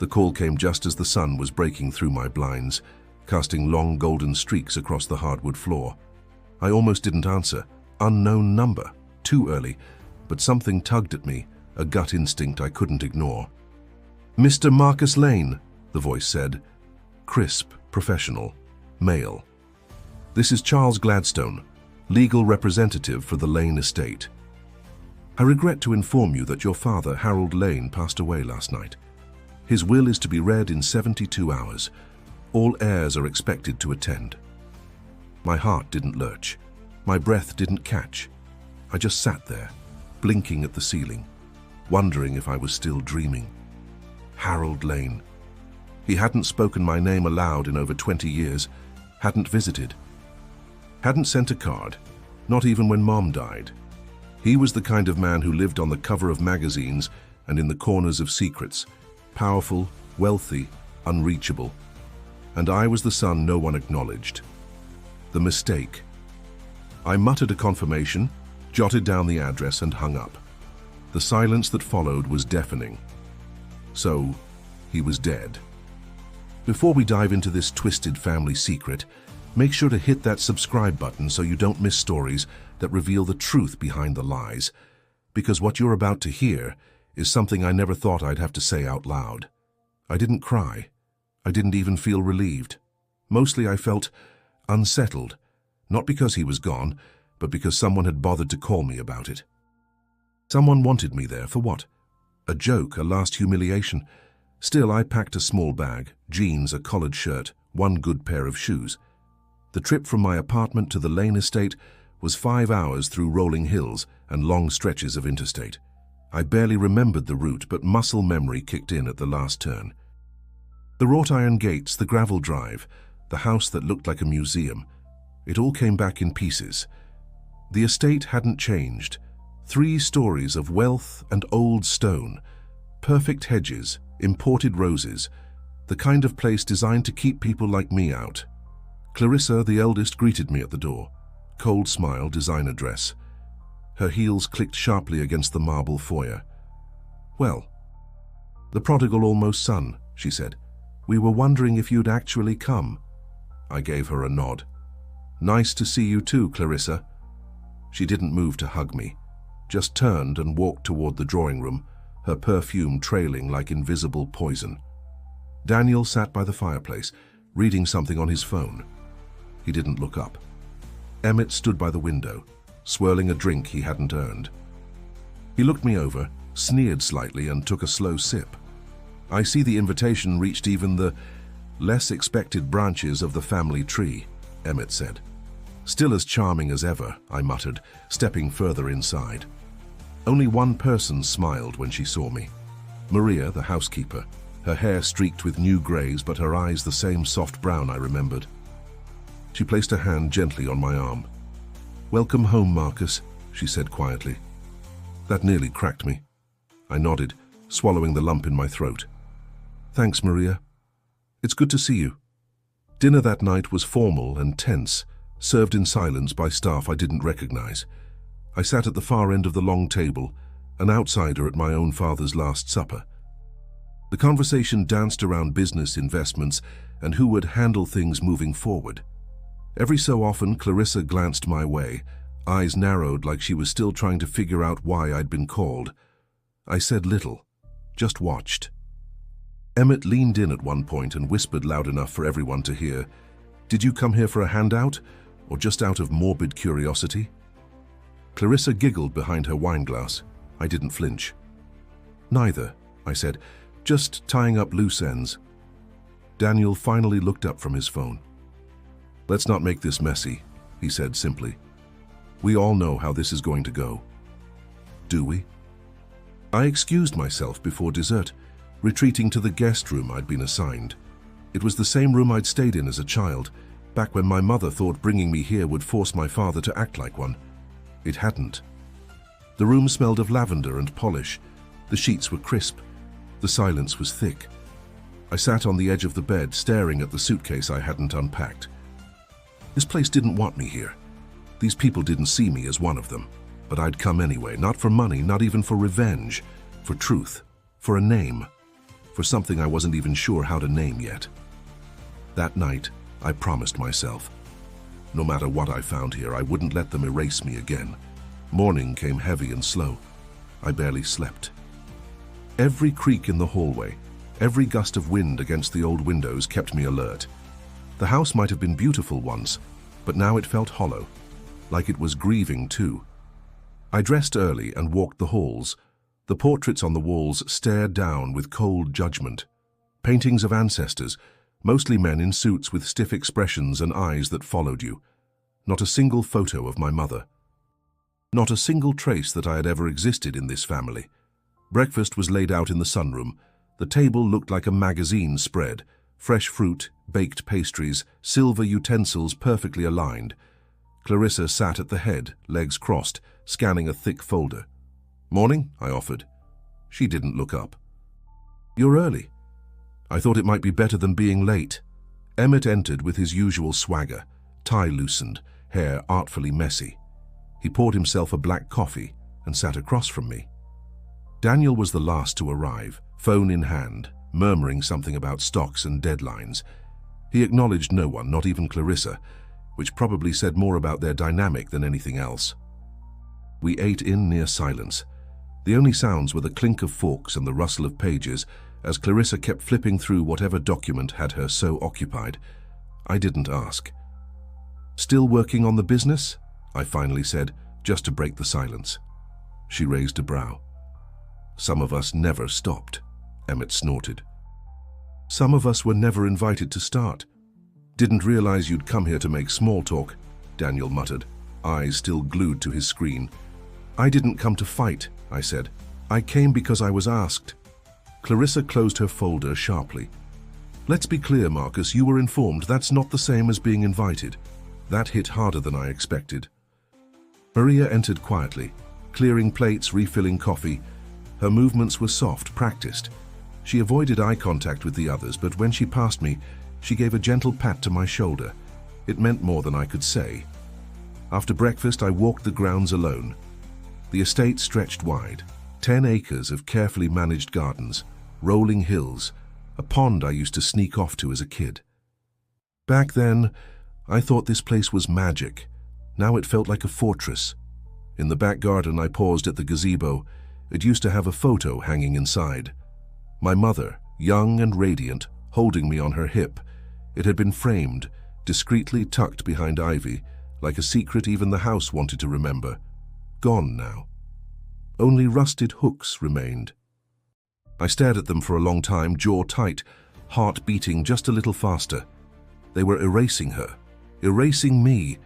The call came just as the sun was breaking through my blinds, casting long golden streaks across the hardwood floor. I almost didn't answer. Unknown number. Too early. But something tugged at me, a gut instinct I couldn't ignore. "Mr. Marcus Lane," the voice said. Crisp, professional, male. "This is Charles Gladstone, legal representative for the Lane estate. I regret to inform you that your father, Harold Lane, passed away last night. His will is to be read in 72 hours. All heirs are expected to attend." My heart didn't lurch. My breath didn't catch. I just sat there, blinking at the ceiling, wondering if I was still dreaming. Harold Lane. He hadn't spoken my name aloud in over 20 years, hadn't visited, hadn't sent a card, not even when Mom died. He was the kind of man who lived on the cover of magazines and in the corners of secrets, powerful, wealthy, unreachable. And I was the son no one acknowledged. The mistake. I muttered a confirmation, jotted down the address and hung up. The silence that followed was deafening. So, he was dead. Before we dive into this twisted family secret, make sure to hit that subscribe button so you don't miss stories that reveal the truth behind the lies, because what you're about to hear is something I never thought I'd have to say out loud. I didn't cry. I didn't even feel relieved. Mostly I felt unsettled, not because he was gone, but because someone had bothered to call me about it. Someone wanted me there for what? A joke, a last humiliation. Still, I packed a small bag, jeans, a collared shirt, one good pair of shoes. The trip from my apartment to the Lane estate was 5 hours through rolling hills and long stretches of interstate. I barely remembered the route, but muscle memory kicked in at the last turn. The wrought iron gates, the gravel drive, the house that looked like a museum. It all came back in pieces. The estate hadn't changed. 3 stories of wealth and old stone, perfect hedges, imported roses, the kind of place designed to keep people like me out. Clarissa, the eldest, greeted me at the door. Cold smile, designer dress. Her heels clicked sharply against the marble foyer. "Well, the prodigal almost son," she said. "We were wondering if you'd actually come." I gave her a nod. "Nice to see you too, Clarissa." She didn't move to hug me, just turned and walked toward the drawing room, her perfume trailing like invisible poison. Daniel sat by the fireplace, reading something on his phone. He didn't look up. Emmett stood by the window, swirling a drink he hadn't earned. He looked me over, sneered slightly, and took a slow sip. "I see the invitation reached even the less expected branches of the family tree," Emmett said. "Still as charming as ever," I muttered, stepping further inside. Only one person smiled when she saw me. Maria, the housekeeper, her hair streaked with new grays but her eyes the same soft brown I remembered. She placed her hand gently on my arm. "Welcome home, Marcus," she said quietly. That nearly cracked me. I nodded, swallowing the lump in my throat. "Thanks, Maria. It's good to see you." Dinner that night was formal and tense, served in silence by staff I didn't recognize. I sat at the far end of the long table, an outsider at my own father's last supper. The conversation danced around business, investments, and who would handle things moving forward. Every so often, Clarissa glanced my way, eyes narrowed like she was still trying to figure out why I'd been called. I said little, just watched. Emmett leaned in at one point and whispered loud enough for everyone to hear, "Did you come here for a handout, or just out of morbid curiosity?" Clarissa giggled behind her wine glass. I didn't flinch. "Neither," I said, "just tying up loose ends." Daniel finally looked up from his phone. "Let's not make this messy," he said simply. "We all know how this is going to go." "Do we?" I excused myself before dessert, retreating to the guest room I'd been assigned. It was the same room I'd stayed in as a child, back when my mother thought bringing me here would force my father to act like one. It hadn't. The room smelled of lavender and polish. The sheets were crisp. The silence was thick. I sat on the edge of the bed, staring at the suitcase I hadn't unpacked. This place didn't want me here. These people didn't see me as one of them. But I'd come anyway, not for money, not even for revenge, for truth, for a name. for something I wasn't even sure how to name yet. That night, I promised myself, no matter what I found here, I wouldn't let them erase me again. Morning came heavy and slow. I barely slept. Every creak in the hallway, every gust of wind against the old windows kept me alert. The house might have been beautiful once, but now it felt hollow, like it was grieving too. I dressed early and walked the halls. The portraits on the walls stared down with cold judgment. Paintings of ancestors, mostly men in suits with stiff expressions and eyes that followed you. Not a single photo of my mother. Not a single trace that I had ever existed in this family. Breakfast was laid out in the sunroom. The table looked like a magazine spread. Fresh fruit, baked pastries, silver utensils perfectly aligned. Clarissa sat at the head, legs crossed, scanning a thick folder. "Morning," I offered. She didn't look up. "You're early." I thought it might be better than being late. Emmett entered with his usual swagger, tie loosened, hair artfully messy. He poured himself a black coffee and sat across from me. Daniel was the last to arrive, phone in hand, murmuring something about stocks and deadlines. He acknowledged no one, not even Clarissa, which probably said more about their dynamic than anything else. We ate in near silence. The only sounds were the clink of forks and the rustle of pages as Clarissa kept flipping through whatever document had her so occupied. I didn't ask. "Still working on the business?" I finally said, just to break the silence. She raised a brow. "Some of us never stopped," Emmett snorted. "Some of us were never invited to start. Didn't realize you'd come here to make small talk," Daniel muttered, eyes still glued to his screen. "I didn't come to fight," I said. "I came because I was asked." Clarissa closed her folder sharply. "Let's be clear, Marcus, you were informed. That's not the same as being invited." That hit harder than I expected. Maria entered quietly, clearing plates, refilling coffee. Her movements were soft, practiced. She avoided eye contact with the others, but when she passed me, she gave a gentle pat to my shoulder. It meant more than I could say. After breakfast, I walked the grounds alone. The estate stretched wide, 10 acres of carefully managed gardens, rolling hills, a pond I used to sneak off to as a kid. Back then, I thought this place was magic. Now it felt like a fortress. In the back garden, I paused at the gazebo. It used to have a photo hanging inside. My mother, young and radiant, holding me on her hip. It had been framed, discreetly tucked behind ivy, like a secret even the house wanted to remember. Gone now. Only rusted hooks remained. I stared at them for a long time, jaw tight, heart beating just a little faster. They were erasing her, erasing me.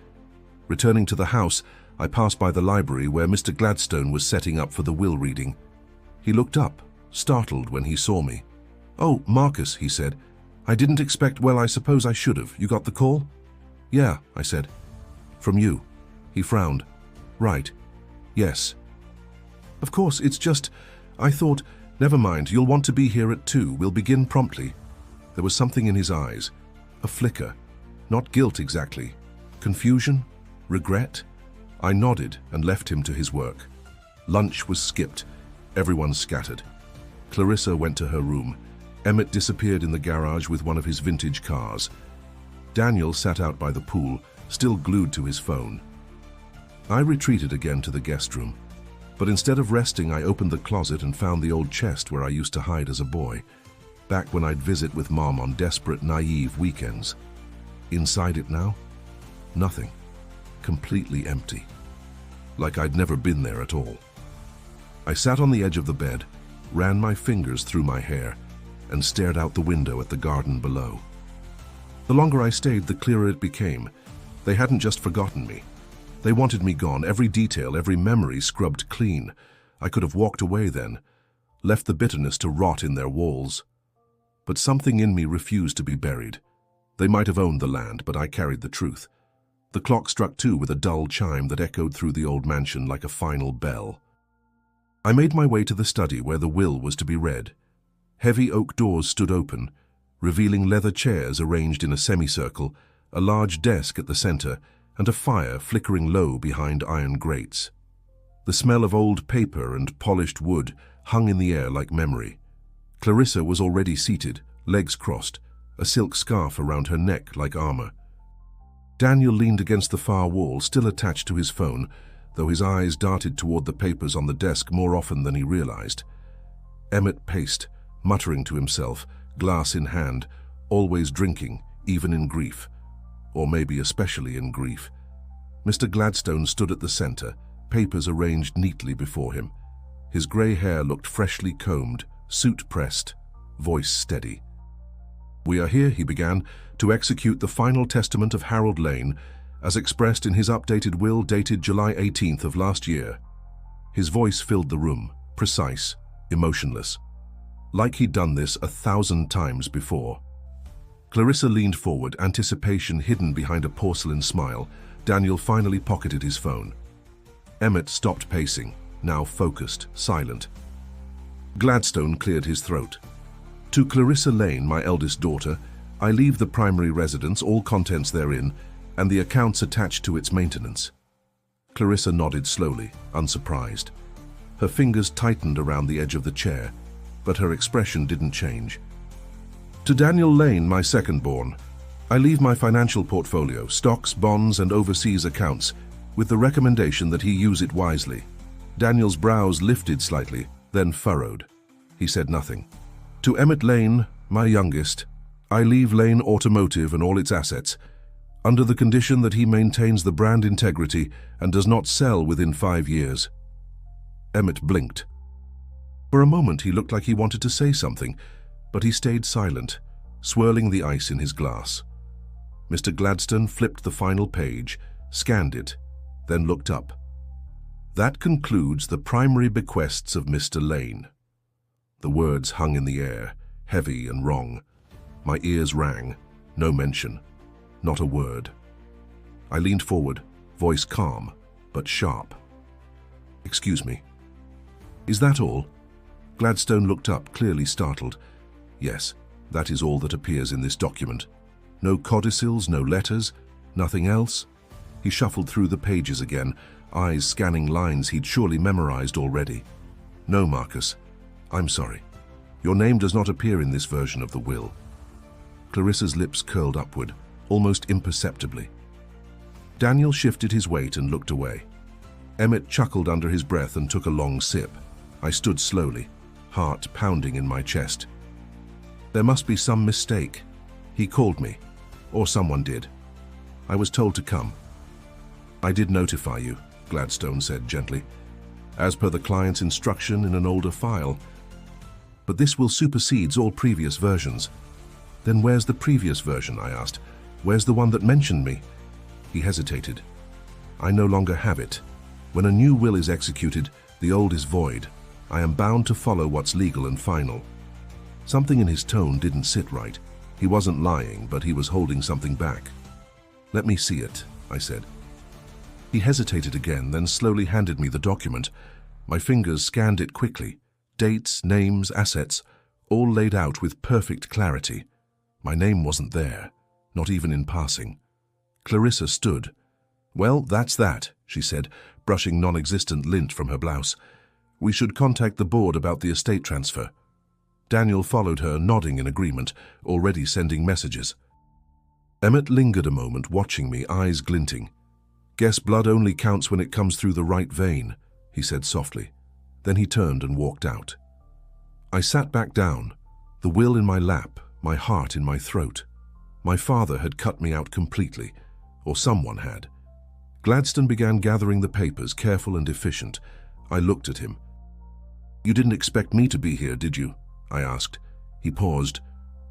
Returning to the house, I passed by the library where Mr. Gladstone was setting up for the will reading. He looked up, startled when he saw me. "Oh, Marcus," he said. "I didn't expect, well, I suppose I should have. You got the call?" "Yeah," I said. "From you." He frowned. "Right. Yes." "Of course, it's just, I thought, never mind, you'll want to be here at 2. We'll begin promptly." There was something in his eyes, a flicker. Not guilt exactly. Confusion? Regret? I nodded and left him to his work. Lunch was skipped. Everyone scattered. Clarissa went to her room. Emmett disappeared in the garage with one of his vintage cars. Daniel sat out by the pool, still glued to his phone. I retreated again to the guest room. But instead of resting, I opened the closet and found the old chest where I used to hide as a boy, back when I'd visit with Mom on desperate, naive weekends. Inside it now? Nothing. Completely empty. Like I'd never been there at all. I sat on the edge of the bed, ran my fingers through my hair, and stared out the window at the garden below. The longer I stayed, the clearer it became. They hadn't just forgotten me. They wanted me gone, every detail, every memory scrubbed clean. I could have walked away then, left the bitterness to rot in their walls. But something in me refused to be buried. They might have owned the land, but I carried the truth. The clock struck 2 with a dull chime that echoed through the old mansion like a final bell. I made my way to the study where the will was to be read. Heavy oak doors stood open, revealing leather chairs arranged in a semicircle, a large desk at the center, and a fire flickering low behind iron grates. The smell of old paper and polished wood hung in the air like memory. Clarissa was already seated, legs crossed, a silk scarf around her neck like armor. Daniel leaned against the far wall, still attached to his phone, though his eyes darted toward the papers on the desk more often than he realized. Emmett paced, muttering to himself, glass in hand, always drinking, even in grief. Or maybe especially in grief. Mr. Gladstone stood at the center, papers arranged neatly before him. His grey hair looked freshly combed, suit pressed, voice steady. "We are here," he began, "to execute the final testament of Harold Lane, as expressed in his updated will dated July 18th of last year." His voice filled the room, precise, emotionless. Like he'd done this 1,000 times before. Clarissa leaned forward, anticipation hidden behind a porcelain smile. Daniel finally pocketed his phone. Emmett stopped pacing, now focused, silent. Gladstone cleared his throat. "To Clarissa Lane, my eldest daughter, I leave the primary residence, all contents therein, and the accounts attached to its maintenance." Clarissa nodded slowly, unsurprised. Her fingers tightened around the edge of the chair, but her expression didn't change. "To Daniel Lane, my second-born, I leave my financial portfolio, stocks, bonds, and overseas accounts, with the recommendation that he use it wisely." Daniel's brows lifted slightly, then furrowed. He said nothing. "To Emmett Lane, my youngest, I leave Lane Automotive and all its assets, under the condition that he maintains the brand integrity and does not sell within 5 years." Emmett blinked. For a moment he looked like he wanted to say something, but he stayed silent, swirling the ice in his glass. Mr. Gladstone flipped the final page, scanned it, then looked up. "That concludes the primary bequests of Mr. Lane." The words hung in the air, heavy and wrong. My ears rang. No mention. Not a word. I leaned forward, voice calm, but sharp. "Excuse me. Is that all?" Gladstone looked up, clearly startled. "Yes, that is all that appears in this document. No codicils, no letters, nothing else?" He shuffled through the pages again, eyes scanning lines he'd surely memorized already. "No, Marcus. I'm sorry. Your name does not appear in this version of the will." Clarissa's lips curled upward, almost imperceptibly. Daniel shifted his weight and looked away. Emmett chuckled under his breath and took a long sip. I stood slowly, heart pounding in my chest. There must be some mistake. He called me, or someone did. I was told to come. "I did notify you," Gladstone said gently, "as per the client's instruction in an older file. But this will supersede all previous versions." "Then where's the previous version?" I asked. "Where's the one that mentioned me?" He hesitated. "I no longer have it. When a new will is executed, the old is void. I am bound to follow what's legal and final." Something in his tone didn't sit right. He wasn't lying, but he was holding something back. "Let me see it," I said. He hesitated again, then slowly handed me the document. My fingers scanned it quickly. Dates, names, assets, all laid out with perfect clarity. My name wasn't there, not even in passing. Clarissa stood. "Well, that's that," she said, brushing non-existent lint from her blouse. "We should contact the board about the estate transfer." Daniel followed her, nodding in agreement, already sending messages. Emmett lingered a moment, watching me, eyes glinting. "Guess blood only counts when it comes through the right vein," he said softly. Then he turned and walked out. I sat back down, the will in my lap, my heart in my throat. My father had cut me out completely, or someone had. Gladstone began gathering the papers, careful and efficient. I looked at him. "You didn't expect me to be here, did you?" I asked. He paused.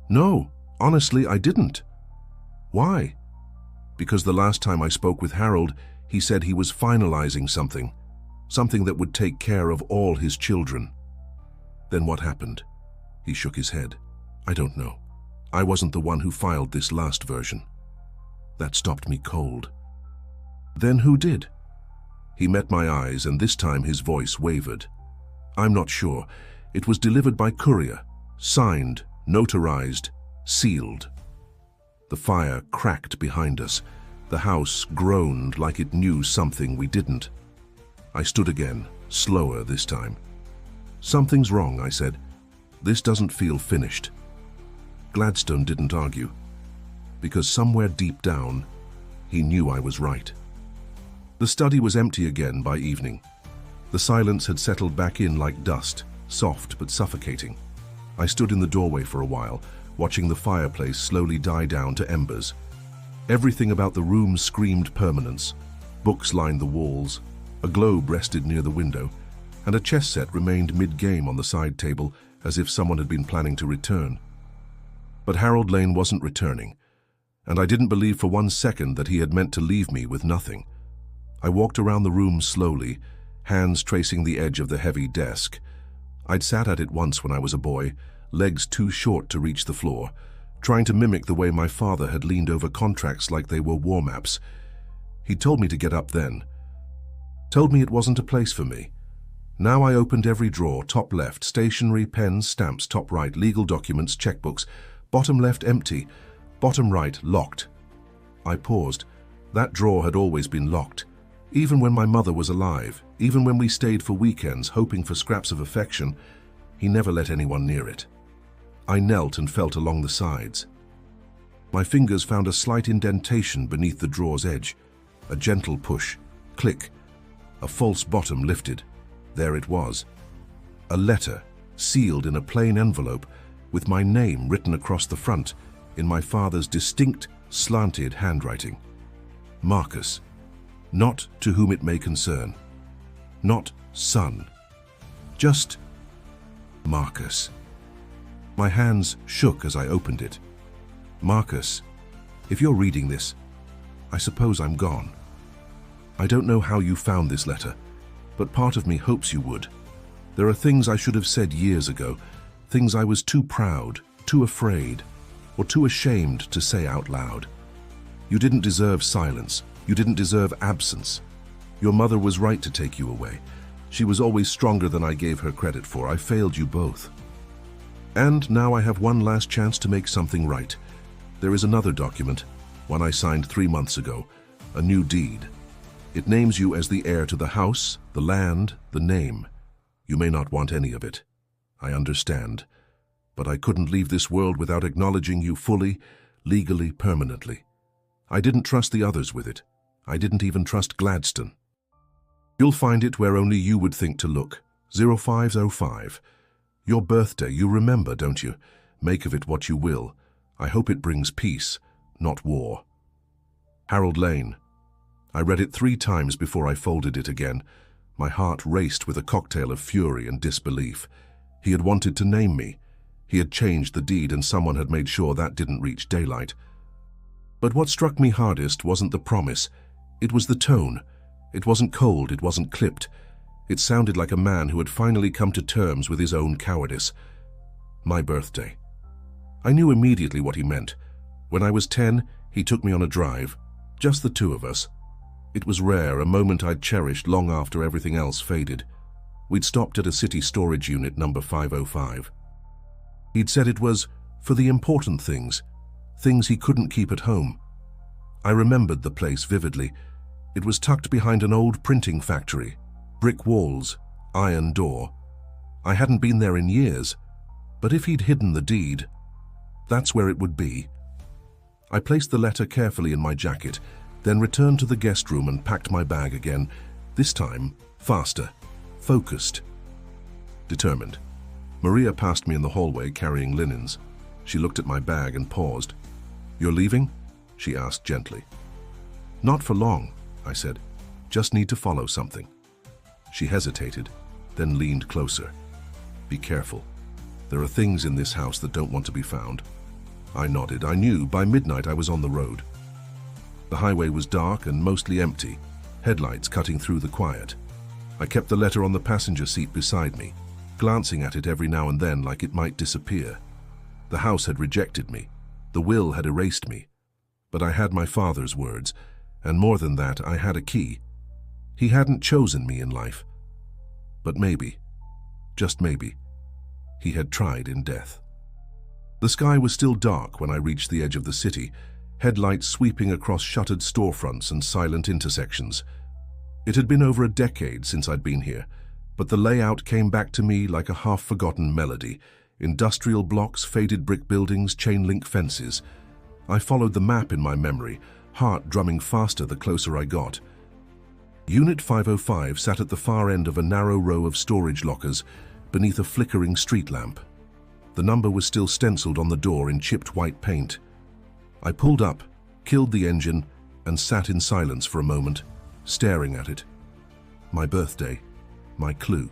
"No, honestly, I didn't." "Why?" "Because the last time I spoke with Harold, he said he was finalizing something that would take care of all his children." "Then what happened?" He shook his head. "I don't know. I wasn't the one who filed this last version." That stopped me cold. "Then who did?" He met my eyes, and this time his voice wavered. "I'm not sure. It was delivered by courier, signed, notarized, sealed." The fire cracked behind us. The house groaned like it knew something we didn't. I stood again, slower this time. "Something's wrong," I said. This doesn't feel finished. Gladstone didn't argue, because somewhere deep down, he knew I was right. The study was empty again by evening. The silence had settled back in like dust, soft but suffocating. I stood in the doorway for a while, watching the fireplace slowly die down to embers. Everything about the room screamed permanence. Books lined the walls, a globe rested near the window, and a chess set remained mid-game on the side table as if someone had been planning to return. But Harold Lane wasn't returning, and I didn't believe for one second that he had meant to leave me with nothing. I walked around the room slowly, hands tracing the edge of the heavy desk. I'd sat at it once when I was a boy, legs too short to reach the floor, trying to mimic the way my father had leaned over contracts like they were war maps. He'd told me to get up then. Told me it wasn't a place for me. Now I opened every drawer, top left, stationery, pens, stamps, top right, legal documents, checkbooks, bottom left empty, bottom right locked. I paused. That drawer had always been locked. Even when my mother was alive, even when we stayed for weekends hoping for scraps of affection, he never let anyone near it. I knelt and felt along the sides. My fingers found a slight indentation beneath the drawer's edge. A gentle push. Click. A false bottom lifted. There it was. A letter, sealed in a plain envelope, with my name written across the front, in my father's distinct, slanted handwriting. Marcus. Not to whom it may concern. Not son. Just Marcus. My hands shook as I opened it. Marcus, if you're reading this, I suppose I'm gone. I don't know how you found this letter, but part of me hopes you would. There are things I should have said years ago, things I was too proud, too afraid, or too ashamed to say out loud. You didn't deserve silence. You didn't deserve absence. Your mother was right to take you away. She was always stronger than I gave her credit for. I failed you both. And now I have one last chance to make something right. There is another document, one I signed 3 months ago, a new deed. It names you as the heir to the house, the land, the name. You may not want any of it. I understand. But I couldn't leave this world without acknowledging you fully, legally, permanently. I didn't trust the others with it. I didn't even trust Gladstone. You'll find it where only you would think to look. 0505. Your birthday, you remember, don't you? Make of it what you will. I hope it brings peace, not war. Harold Lane. I read it 3 times before I folded it again. My heart raced with a cocktail of fury and disbelief. He had wanted to name me. He had changed the deed and someone had made sure that didn't reach daylight. But what struck me hardest wasn't the promise. It was the tone. It wasn't cold, it wasn't clipped. It sounded like a man who had finally come to terms with his own cowardice. My birthday. I knew immediately what he meant. When I was 10, he took me on a drive. Just the 2 of us. It was rare, a moment I'd cherished long after everything else faded. We'd stopped at a city storage unit number 505. He'd said it was for the important things, things he couldn't keep at home. I remembered the place vividly. It was tucked behind an old printing factory, brick walls, iron door. I hadn't been there in years, but if he'd hidden the deed, that's where it would be. I placed the letter carefully in my jacket, then returned to the guest room and packed my bag again, this time faster, focused, determined. Maria passed me in the hallway carrying linens. She looked at my bag and paused. "You're leaving?" she asked gently. "Not for long," I said. "Just need to follow something." She hesitated, then leaned closer. "Be careful. There are things in this house that don't want to be found." I nodded. I knew by midnight I was on the road. The highway was dark and mostly empty, headlights cutting through the quiet. I kept the letter on the passenger seat beside me, glancing at it every now and then like it might disappear. The house had rejected me. The will had erased me. But I had my father's words, and more than that, I had a key. He hadn't chosen me in life. But maybe, just maybe, he had tried in death. The sky was still dark when I reached the edge of the city, headlights sweeping across shuttered storefronts and silent intersections. It had been over a decade since I'd been here, but the layout came back to me like a half-forgotten melody, Industrial blocks, faded brick buildings, chain-link fences. I followed the map in my memory, heart drumming faster the closer I got. Unit 505 sat at the far end of a narrow row of storage lockers beneath a flickering street lamp. The number was still stenciled on the door in chipped white paint. I pulled up, killed the engine, and sat in silence for a moment, staring at it. My birthday, my clue.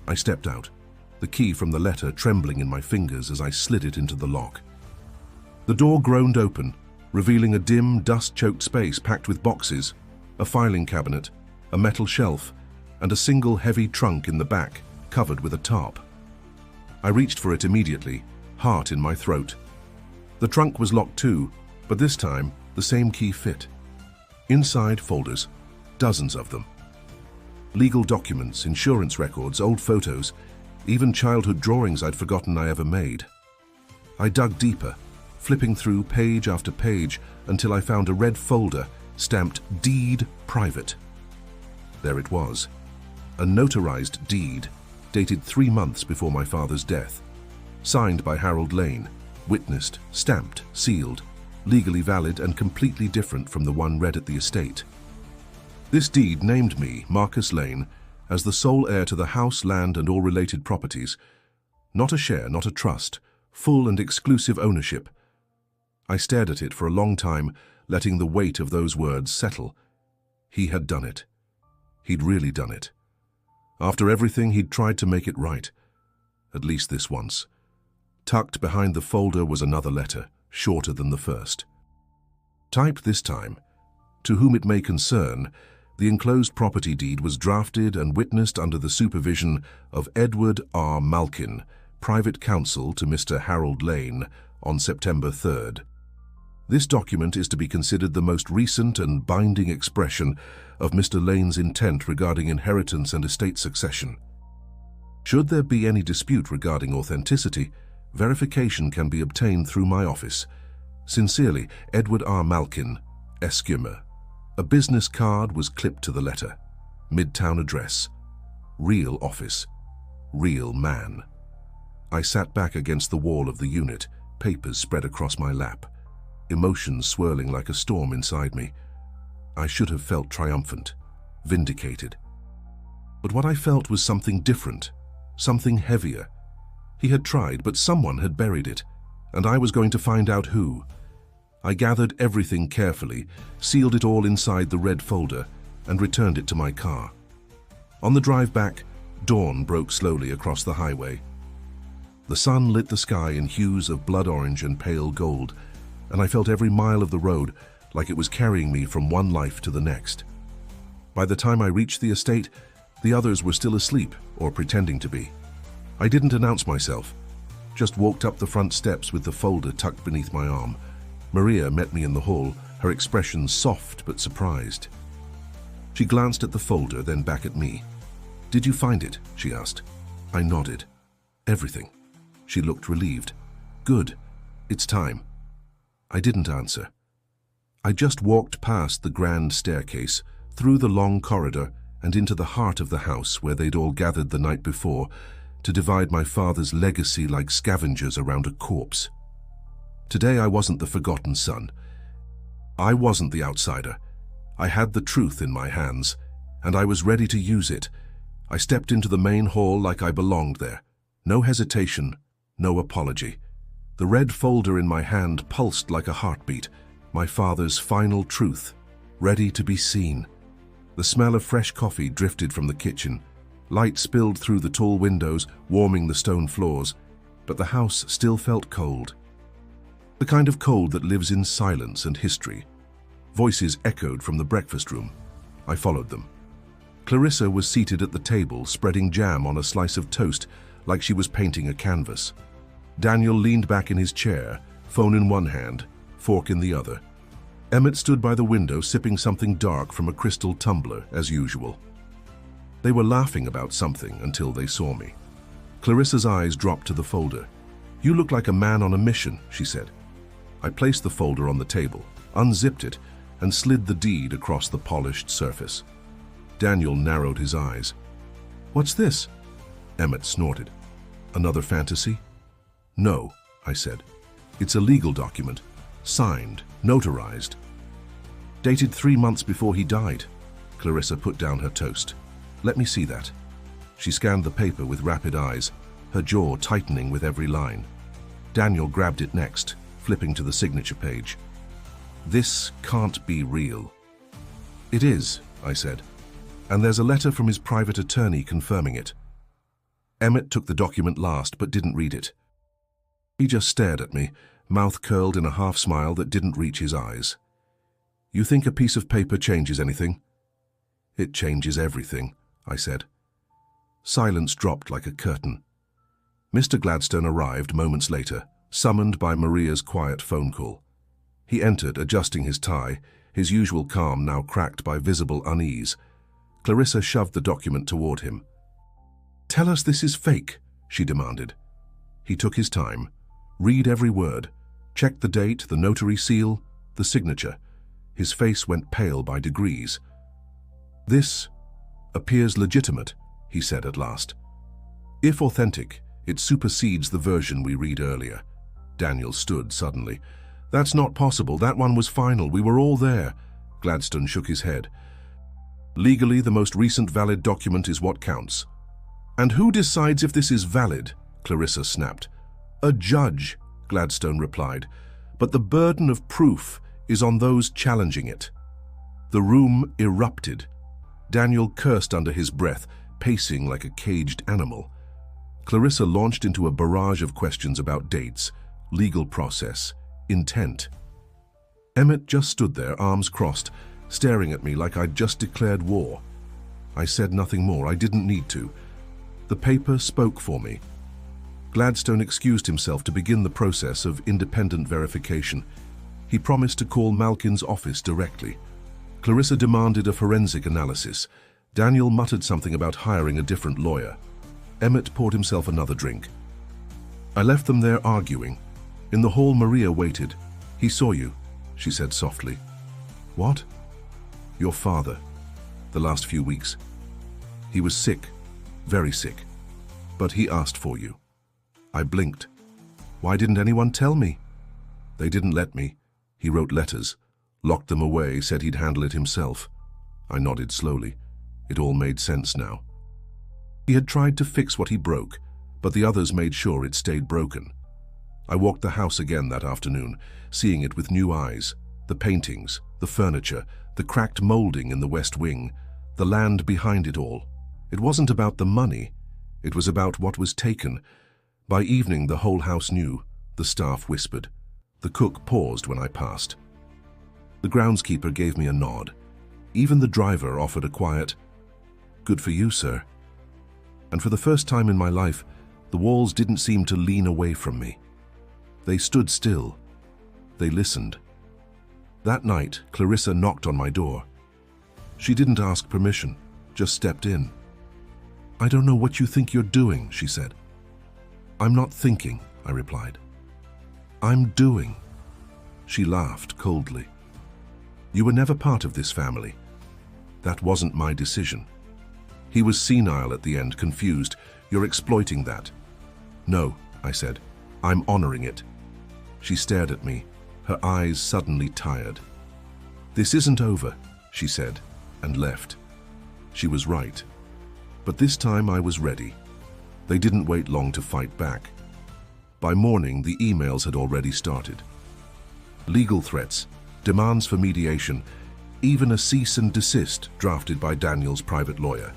I stepped out, the key from the letter trembling in my fingers as I slid it into the lock. The door groaned open, revealing a dim, dust-choked space packed with boxes, a filing cabinet, a metal shelf, and a single heavy trunk in the back, covered with a tarp. I reached for it immediately, heart in my throat. The trunk was locked too, but this time the same key fit. Inside, folders, dozens of them. Legal documents, insurance records, old photos, even childhood drawings I'd forgotten I ever made. I dug deeper, flipping through page after page until I found a red folder stamped Deed Private. There it was, a notarized deed dated 3 months before my father's death, signed by Harold Lane, witnessed, stamped, sealed, legally valid and completely different from the one read at the estate. This deed named me, Marcus Lane, as the sole heir to the house, land and all related properties. Not a share, not a trust, full and exclusive ownership. I stared at it for a long time, letting the weight of those words settle. He had done it. He'd really done it. After everything, he'd tried to make it right. At least this once. Tucked behind the folder was another letter, shorter than the first. Typed this time, to whom it may concern, the enclosed property deed was drafted and witnessed under the supervision of Edward R. Malkin, private counsel to Mr. Harold Lane, on September 3rd. This document is to be considered the most recent and binding expression of Mr. Lane's intent regarding inheritance and estate succession. Should there be any dispute regarding authenticity, verification can be obtained through my office. Sincerely, Edward R. Malkin, Esquimalt. A business card was clipped to the letter. Midtown address. Real office. Real man. I sat back against the wall of the unit, papers spread across my lap. Emotions swirling like a storm inside me. I should have felt triumphant, vindicated. But what I felt was something different, something heavier. He had tried, but someone had buried it, and I was going to find out who. I gathered everything carefully, sealed it all inside the red folder, and returned it to my car. On the drive back, dawn broke slowly across the highway. The sun lit the sky in hues of blood orange and pale gold, and I felt every mile of the road like it was carrying me from one life to the next. By the time I reached the estate, the others were still asleep or pretending to be. I didn't announce myself, just walked up the front steps with the folder tucked beneath my arm. Maria met me in the hall, her expression soft but surprised. She glanced at the folder, then back at me. "Did you find it?" she asked. I nodded. "Everything." She looked relieved. "Good. It's time." I didn't answer. I just walked past the grand staircase, through the long corridor, and into the heart of the house where they'd all gathered the night before to divide my father's legacy like scavengers around a corpse. Today I wasn't the forgotten son. I wasn't the outsider. I had the truth in my hands, and I was ready to use it. I stepped into the main hall like I belonged there. No hesitation, no apology. The red folder in my hand pulsed like a heartbeat, my father's final truth, ready to be seen. The smell of fresh coffee drifted from the kitchen. Light spilled through the tall windows, warming the stone floors, but the house still felt cold. The kind of cold that lives in silence and history. Voices echoed from the breakfast room. I followed them. Clarissa was seated at the table, spreading jam on a slice of toast like she was painting a canvas. Daniel leaned back in his chair, phone in one hand, fork in the other. Emmett stood by the window sipping something dark from a crystal tumbler, as usual. They were laughing about something until they saw me. Clarissa's eyes dropped to the folder. "You look like a man on a mission," she said. I placed the folder on the table, unzipped it, and slid the deed across the polished surface. Daniel narrowed his eyes. "What's this?" Emmett snorted. Another fantasy? No, I said. It's a legal document, signed, notarized. Dated 3 months before he died. Clarissa put down her toast. Let me see that. She scanned the paper with rapid eyes, her jaw tightening with every line. Daniel grabbed it next, flipping to the signature page. This can't be real. It is, I said, and there's a letter from his private attorney confirming it. Emmett took the document last but didn't read it. He just stared at me, mouth curled in a half smile that didn't reach his eyes. You think a piece of paper changes anything? It changes everything, I said. Silence dropped like a curtain. Mr. Gladstone arrived moments later, summoned by Maria's quiet phone call. He entered, adjusting his tie, his usual calm now cracked by visible unease. Clarissa shoved the document toward him. Tell us this is fake, she demanded. He took his time. Read every word. Checked the date, the notary seal, the signature. His face went pale by degrees. This appears legitimate, he said at last. If authentic, it supersedes the version we read earlier. Daniel stood suddenly. That's not possible. That one was final. We were all there. Gladstone shook his head. Legally, the most recent valid document is what counts. And who decides if this is valid? Clarissa snapped. A judge, Gladstone replied. But the burden of proof is on those challenging it. The room erupted. Daniel cursed under his breath, pacing like a caged animal. Clarissa launched into a barrage of questions about dates, legal process, intent. Emmett just stood there, arms crossed, staring at me like I'd just declared war. I said nothing more. I didn't need to. The paper spoke for me. Gladstone excused himself to begin the process of independent verification. He promised to call Malkin's office directly. Clarissa demanded a forensic analysis. Daniel muttered something about hiring a different lawyer. Emmett poured himself another drink. I left them there arguing. In the hall, Maria waited. He saw you, she said softly. What? Your father. The last few weeks. He was sick, very sick. But he asked for you. I blinked. Why didn't anyone tell me? They didn't let me. He wrote letters, locked them away, said he'd handle it himself. I nodded slowly. It all made sense now. He had tried to fix what he broke, but the others made sure it stayed broken. I walked the house again that afternoon, seeing it with new eyes. The paintings, the furniture, the cracked molding in the west wing, the land behind it all. It wasn't about the money. It was about what was taken. By evening, the whole house knew. The staff whispered. The cook paused when I passed. The groundskeeper gave me a nod. Even the driver offered a quiet, "Good for you, sir." And for the first time in my life, the walls didn't seem to lean away from me. They stood still. They listened. That night, Clarissa knocked on my door. She didn't ask permission, just stepped in. "I don't know what you think you're doing," she said. "I'm not thinking," I replied. "I'm doing." She laughed coldly. "You were never part of this family. That wasn't my decision." He was senile at the end, confused. "You're exploiting that." "No," I said. "I'm honoring it." She stared at me, her eyes suddenly tired. "This isn't over," she said, and left. She was right. But this time I was ready. They didn't wait long to fight back. By morning, the emails had already started. Legal threats, demands for mediation, even a cease and desist drafted by Daniel's private lawyer.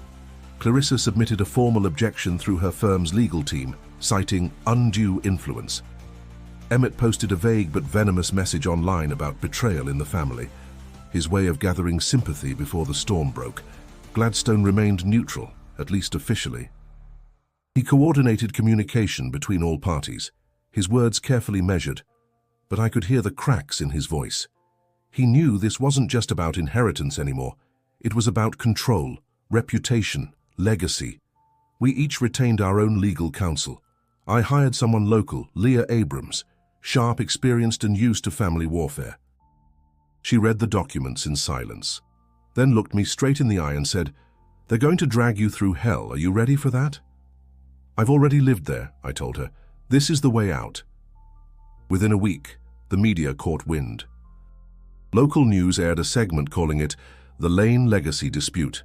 Clarissa submitted a formal objection through her firm's legal team, citing undue influence. Emmett posted a vague but venomous message online about betrayal in the family, his way of gathering sympathy before the storm broke. Gladstone remained neutral, at least officially. He coordinated communication between all parties, his words carefully measured, but I could hear the cracks in his voice. He knew this wasn't just about inheritance anymore. It was about control, reputation, legacy. We each retained our own legal counsel. I hired someone local, Leah Abrams, sharp, experienced, and used to family warfare. She read the documents in silence, then looked me straight in the eye and said, "They're going to drag you through hell. Are you ready for that?" "I've already lived there," I told her. "This is the way out." Within a week, the media caught wind. Local news aired a segment calling it the Lane Legacy Dispute,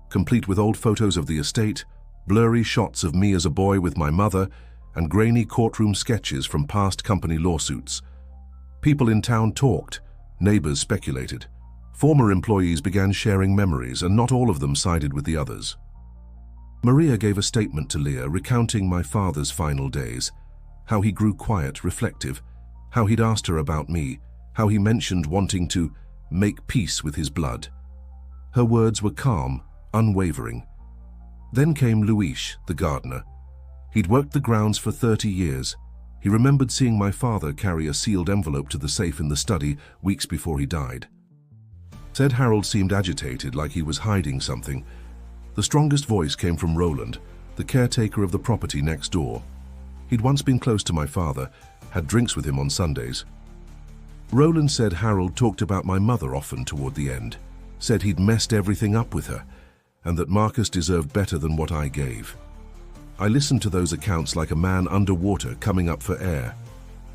complete with old photos of the estate, blurry shots of me as a boy with my mother, and grainy courtroom sketches from past company lawsuits. People in town talked, neighbors speculated. Former employees began sharing memories, and not all of them sided with the others. Maria gave a statement to Leah recounting my father's final days, how he grew quiet, reflective, how he'd asked her about me, how he mentioned wanting to make peace with his blood. Her words were calm, unwavering. Then came Luis, the gardener. He'd worked the grounds for 30 years. He remembered seeing my father carry a sealed envelope to the safe in the study weeks before he died. Said Harold seemed agitated, like he was hiding something. The strongest voice came from Roland, the caretaker of the property next door. He'd once been close to my father, had drinks with him on Sundays. Roland said Harold talked about my mother often toward the end, said he'd messed everything up with her, and that Marcus deserved better than what I gave. I listened to those accounts like a man underwater coming up for air.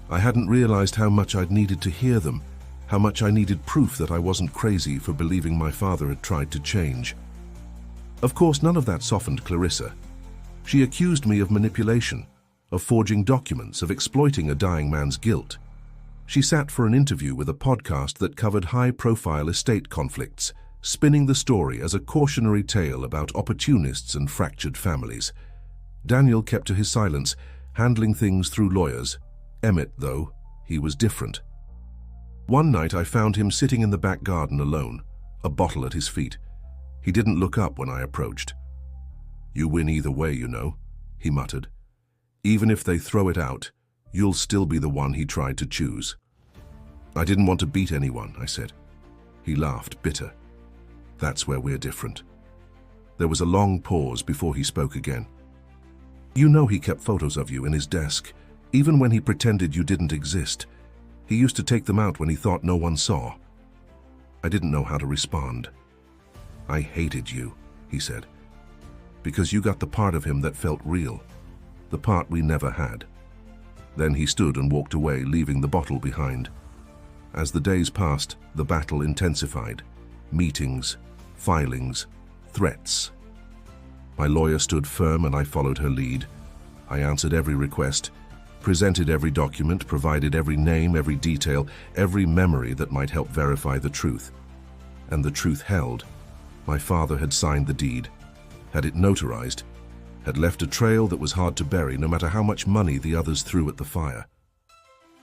I hadn't realized how much I'd needed to hear them, how much I needed proof that I wasn't crazy for believing my father had tried to change. Of course, none of that softened Clarissa. She accused me of manipulation, of forging documents, of exploiting a dying man's guilt. She sat for an interview with a podcast that covered high-profile estate conflicts, spinning the story as a cautionary tale about opportunists and fractured families. Daniel kept to his silence, handling things through lawyers. Emmett, though, he was different. One night I found him sitting in the back garden alone, a bottle at his feet. He didn't look up when I approached. "You win either way, you know," he muttered. "Even if they throw it out, you'll still be the one he tried to choose." "I didn't want to beat anyone," I said. He laughed, bitter. "That's where we're different." There was a long pause before he spoke again. "You know he kept photos of you in his desk, even when he pretended you didn't exist. He used to take them out when he thought no one saw." I didn't know how to respond. "I hated you," he said, "because you got the part of him that felt real, the part we never had." Then he stood and walked away, leaving the bottle behind. As the days passed, the battle intensified. Meetings, filings, threats. My lawyer stood firm and I followed her lead. I answered every request, presented every document, provided every name, every detail, every memory that might help verify the truth. And the truth held. My father had signed the deed, had it notarized, had left a trail that was hard to bury, no matter how much money the others threw at the fire.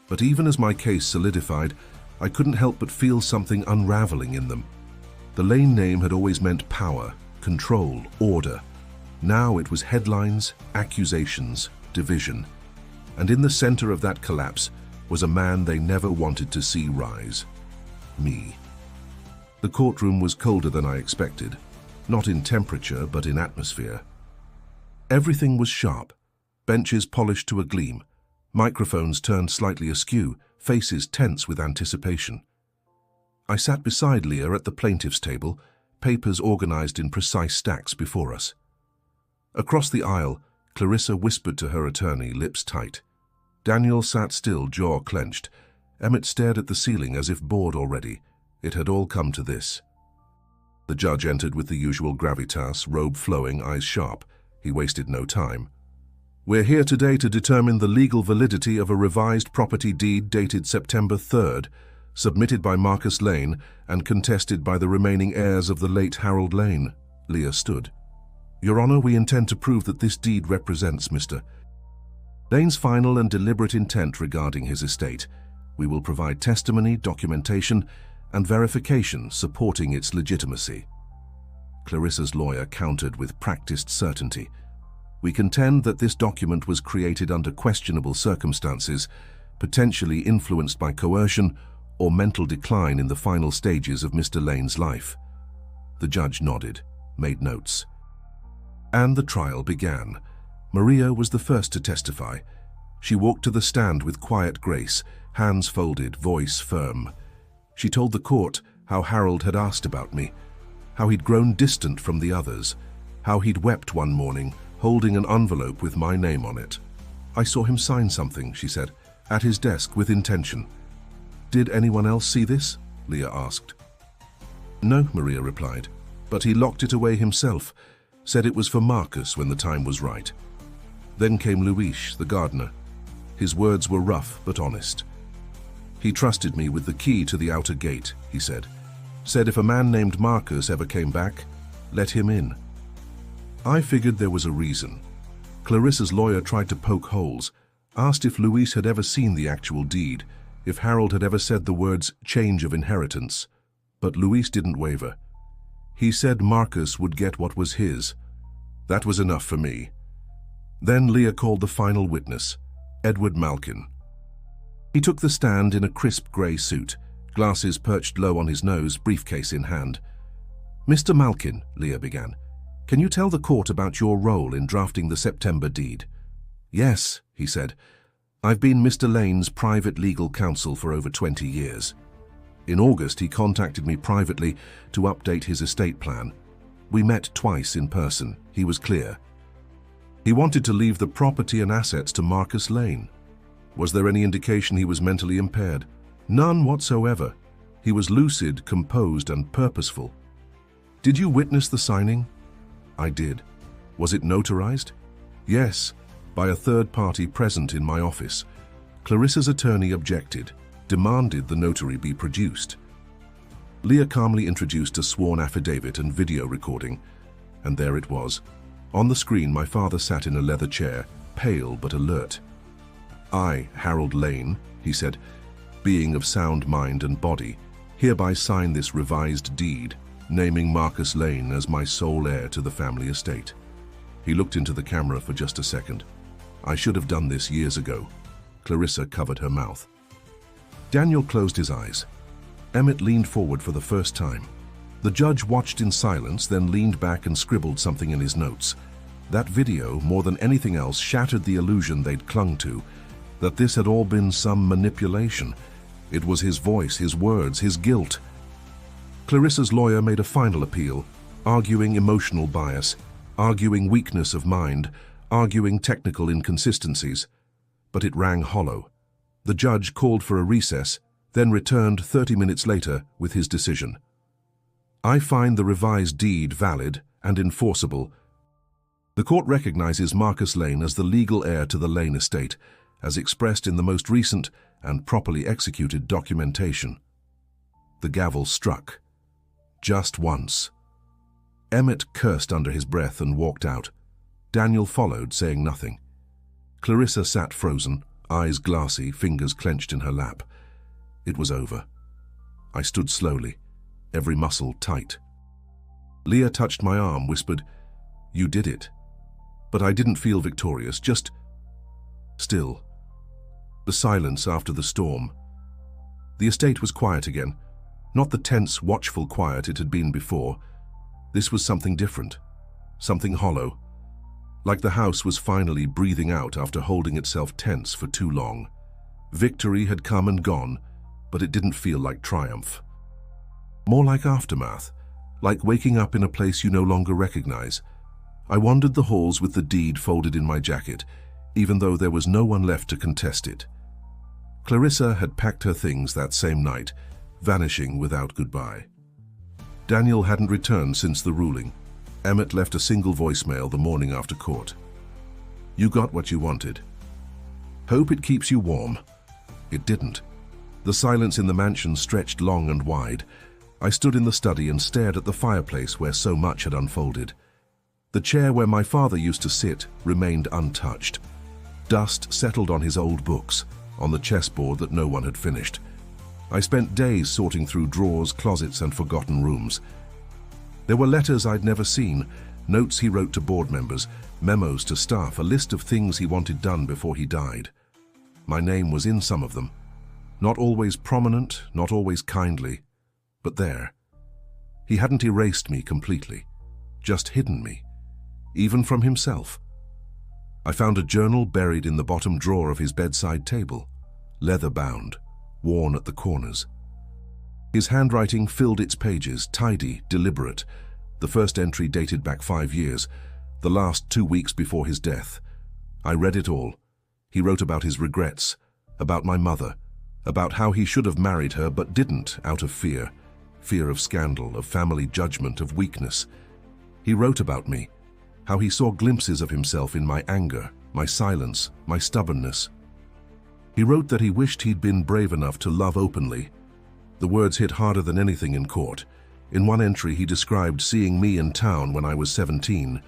But even as my case solidified, I couldn't help but feel something unraveling in them. The Lane name had always meant power, control, order. Now it was headlines, accusations, division. And in the center of that collapse was a man they never wanted to see rise. Me. The courtroom was colder than I expected, not in temperature but in atmosphere. Everything was sharp, benches polished to a gleam, microphones turned slightly askew, faces tense with anticipation. I sat beside Leah at the plaintiff's table, papers organized in precise stacks before us. Across the aisle, Clarissa whispered to her attorney, lips tight. Daniel sat still, jaw clenched. Emmett stared at the ceiling as if bored already. It had all come to this. The judge entered with the usual gravitas, robe flowing, eyes sharp. He wasted no time. "We're here today to determine the legal validity of a revised property deed dated September 3rd, submitted by Marcus Lane and contested by the remaining heirs of the late Harold Lane." Leah stood. "Your Honor, we intend to prove that this deed represents Mr. Lane's final and deliberate intent regarding his estate. We will provide testimony, documentation, and verification supporting its legitimacy." Clarissa's lawyer countered with practiced certainty. "We contend that this document was created under questionable circumstances, potentially influenced by coercion or mental decline in the final stages of Mr. Lane's life." The judge nodded, made notes. And the trial began. Maria was the first to testify. She walked to the stand with quiet grace, hands folded, voice firm. She told the court how Harold had asked about me, how he'd grown distant from the others, how he'd wept one morning, holding an envelope with my name on it. "I saw him sign something," she said, "at his desk with intention." "Did anyone else see this?" Leah asked. "No," Maria replied, "but he locked it away himself, said it was for Marcus when the time was right." Then came Luis, the gardener. His words were rough but honest. "He trusted me with the key to the outer gate," he said. "Said if a man named Marcus ever came back, let him in." I figured there was a reason. Clarissa's lawyer tried to poke holes, asked if Luis had ever seen the actual deed, if Harold had ever said the words change of inheritance. But Luis didn't waver. He said Marcus would get what was his. That was enough for me. Then Leah called the final witness, Edward Malkin. He took the stand in a crisp grey suit, glasses perched low on his nose, briefcase in hand. "Mr. Malkin," Leah began, "can you tell the court about your role in drafting the September deed?" "Yes," he said. "I've been Mr. Lane's private legal counsel for over 20 years. In August, he contacted me privately to update his estate plan. We met twice in person. He was clear. He wanted to leave the property and assets to Marcus Lane. Was there any indication he was mentally impaired? None whatsoever. He was lucid, composed, and purposeful." "Did you witness the signing?" "I did." "Was it notarized?" "Yes, by a third party present in my office." Clarissa's attorney objected, demanded the notary be produced. Leah calmly introduced a sworn affidavit and video recording, and there it was. On the screen, my father sat in a leather chair, pale but alert. "I, Harold Lane," he said, "being of sound mind and body, hereby sign this revised deed, naming Marcus Lane as my sole heir to the family estate." He looked into the camera for just a second. "I should have done this years ago." Clarissa covered her mouth. Daniel closed his eyes. Emmett leaned forward for the first time. The judge watched in silence, then leaned back and scribbled something in his notes. That video, more than anything else, shattered the illusion they'd clung to, that this had all been some manipulation. It was his voice, his words, his guilt. Clarissa's lawyer made a final appeal, arguing emotional bias, arguing weakness of mind, arguing technical inconsistencies. But it rang hollow. The judge called for a recess, then returned 30 minutes later with his decision. "I find the revised deed valid and enforceable. The court recognizes Marcus Lane as the legal heir to the Lane estate, as expressed in the most recent and properly executed documentation." The gavel struck. Just once. Emmett cursed under his breath and walked out. Daniel followed, saying nothing. Clarissa sat frozen, eyes glassy, fingers clenched in her lap. It was over. I stood slowly, every muscle tight. Leah touched my arm, whispered, "You did it." But I didn't feel victorious, just still. The silence after the storm. The estate was quiet again, not the tense, watchful quiet it had been before. This was something different, something hollow, like the house was finally breathing out after holding itself tense for too long. Victory had come and gone, but it didn't feel like triumph. More like aftermath, like waking up in a place you no longer recognize. I wandered the halls with the deed folded in my jacket, even though there was no one left to contest it. Clarissa had packed her things that same night, vanishing without goodbye. Daniel hadn't returned since the ruling. Emmett left a single voicemail the morning after court. "You got what you wanted. Hope it keeps you warm." It didn't. The silence in the mansion stretched long and wide. I stood in the study and stared at the fireplace where so much had unfolded. The chair where my father used to sit remained untouched. Dust settled on his old books, on the chessboard that no one had finished. I spent days sorting through drawers, closets, and forgotten rooms. There were letters I'd never seen, notes he wrote to board members, memos to staff, a list of things he wanted done before he died. My name was in some of them. Not always prominent, not always kindly, but there. He hadn't erased me completely, just hidden me, even from himself. I found a journal buried in the bottom drawer of his bedside table, leather-bound, worn at the corners. His handwriting filled its pages, tidy, deliberate. The first entry dated back 5 years. the last 2 weeks before his death. I read it all. He wrote about his regrets, about my mother, about how he should have married her but didn't out of fear of scandal, of family judgment, of weakness. He wrote about me, how he saw glimpses of himself in my anger, my silence, my stubbornness. He wrote that he wished he'd been brave enough to love openly. The words hit harder than anything in court. In one entry he described seeing me in town when I was 17,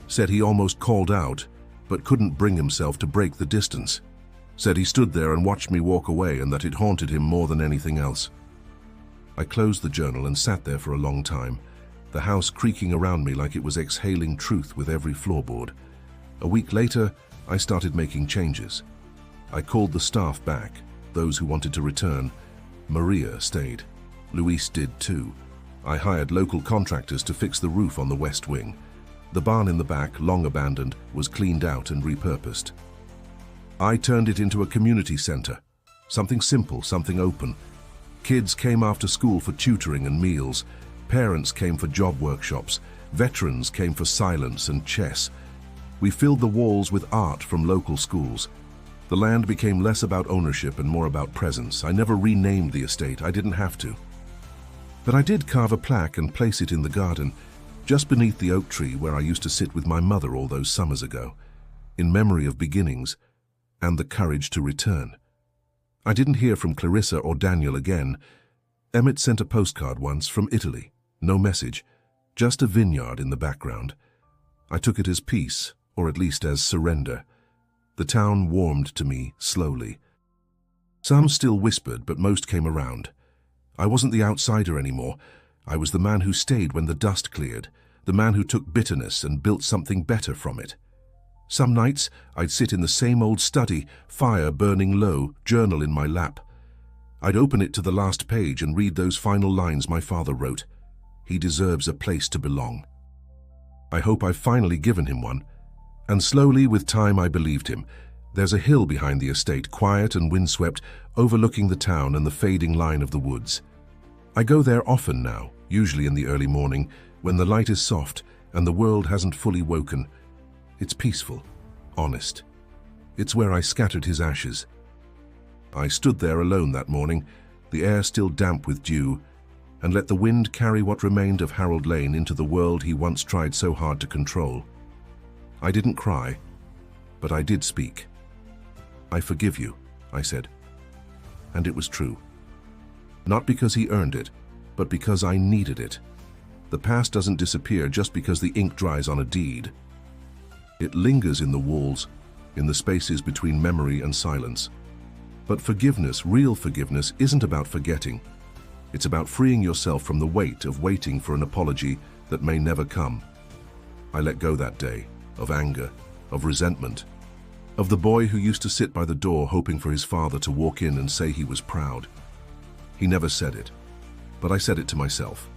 said he almost called out, but couldn't bring himself to break the distance. Said he stood there and watched me walk away and that it haunted him more than anything else. I closed the journal and sat there for a long time, the house creaking around me like it was exhaling truth with every floorboard. A week later, I started making changes. I called the staff back, those who wanted to return. Maria stayed. Luis did too. I hired local contractors to fix the roof on the west wing. The barn in the back, long abandoned, was cleaned out and repurposed. I turned it into a community center. Something simple, something open. Kids came after school for tutoring and meals. Parents came for job workshops. Veterans came for silence and chess. We filled the walls with art from local schools. The land became less about ownership and more about presence. I never renamed the estate. I didn't have to. But I did carve a plaque and place it in the garden, just beneath the oak tree where I used to sit with my mother all those summers ago, in memory of beginnings and the courage to return. I didn't hear from Clarissa or Daniel again. Emmett sent a postcard once from Italy. No message, just a vineyard in the background. I took it as peace, or at least as surrender. The town warmed to me slowly. Some still whispered, but most came around. I wasn't the outsider anymore. I was the man who stayed when the dust cleared, the man who took bitterness and built something better from it. Some nights, I'd sit in the same old study, fire burning low, journal in my lap. I'd open it to the last page and read those final lines my father wrote. He deserves a place to belong. I hope I've finally given him one. And slowly, with time, I believed him. There's a hill behind the estate, quiet and windswept, overlooking the town and the fading line of the woods. I go there often now, usually in the early morning, when the light is soft and the world hasn't fully woken. It's peaceful, honest. It's where I scattered his ashes. I stood there alone that morning, the air still damp with dew, and let the wind carry what remained of Harold Lane into the world he once tried so hard to control. I didn't cry, but I did speak. "I forgive you," I said. And it was true. Not because he earned it, but because I needed it. The past doesn't disappear just because the ink dries on a deed. It lingers in the walls, in the spaces between memory and silence. But forgiveness, real forgiveness, isn't about forgetting. It's about freeing yourself from the weight of waiting for an apology that may never come. I let go that day, of anger, of resentment, of the boy who used to sit by the door hoping for his father to walk in and say he was proud. He never said it, but I said it to myself.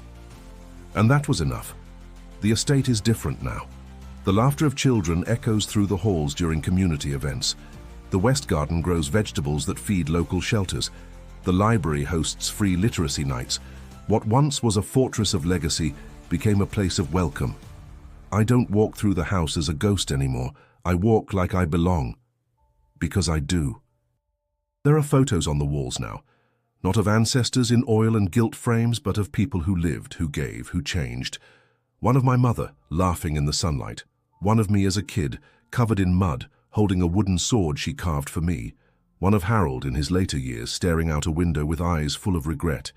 And that was enough. The estate is different now. The laughter of children echoes through the halls during community events. The West Garden grows vegetables that feed local shelters. The library hosts free literacy nights. What once was a fortress of legacy became a place of welcome. I don't walk through the house as a ghost anymore. I walk like I belong. Because I do. There are photos on the walls now. Not of ancestors in oil and gilt frames, but of people who lived, who gave, who changed. One of my mother, laughing in the sunlight. One of me as a kid, covered in mud, holding a wooden sword she carved for me. One of Harold in his later years, staring out a window with eyes full of regret.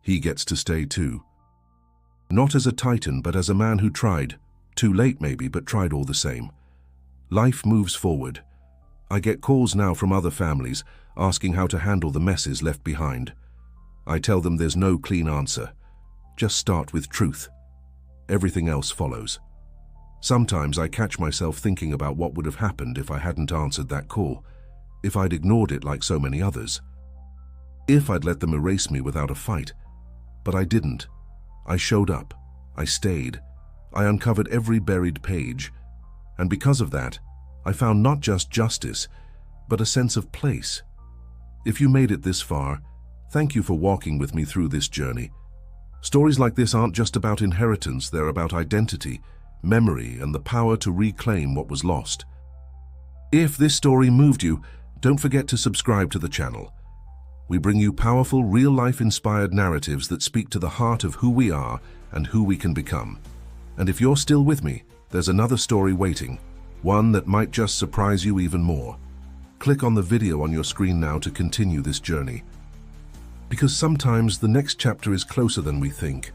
He gets to stay too. Not as a titan, but as a man who tried. Too late maybe, but tried all the same. Life moves forward. I get calls now from other families, asking how to handle the messes left behind. I tell them there's no clean answer. Just start with truth. Everything else follows. Sometimes I catch myself thinking about what would have happened if I hadn't answered that call, if I'd ignored it like so many others, if I'd let them erase me without a fight. But I didn't. I showed up. I stayed. I uncovered every buried page. And because of that, I found not just justice, but a sense of place. If you made it this far, thank you for walking with me through this journey. Stories like this aren't just about inheritance, they're about identity. memory, and the power to reclaim what was lost. If this story moved you, don't forget to subscribe to the channel. We bring you powerful, real-life inspired narratives that speak to the heart of who we are and who we can become. And if you're still with me, there's another story waiting, one that might just surprise you even more. Click on the video on your screen now to continue this journey. Because sometimes the next chapter is closer than we think.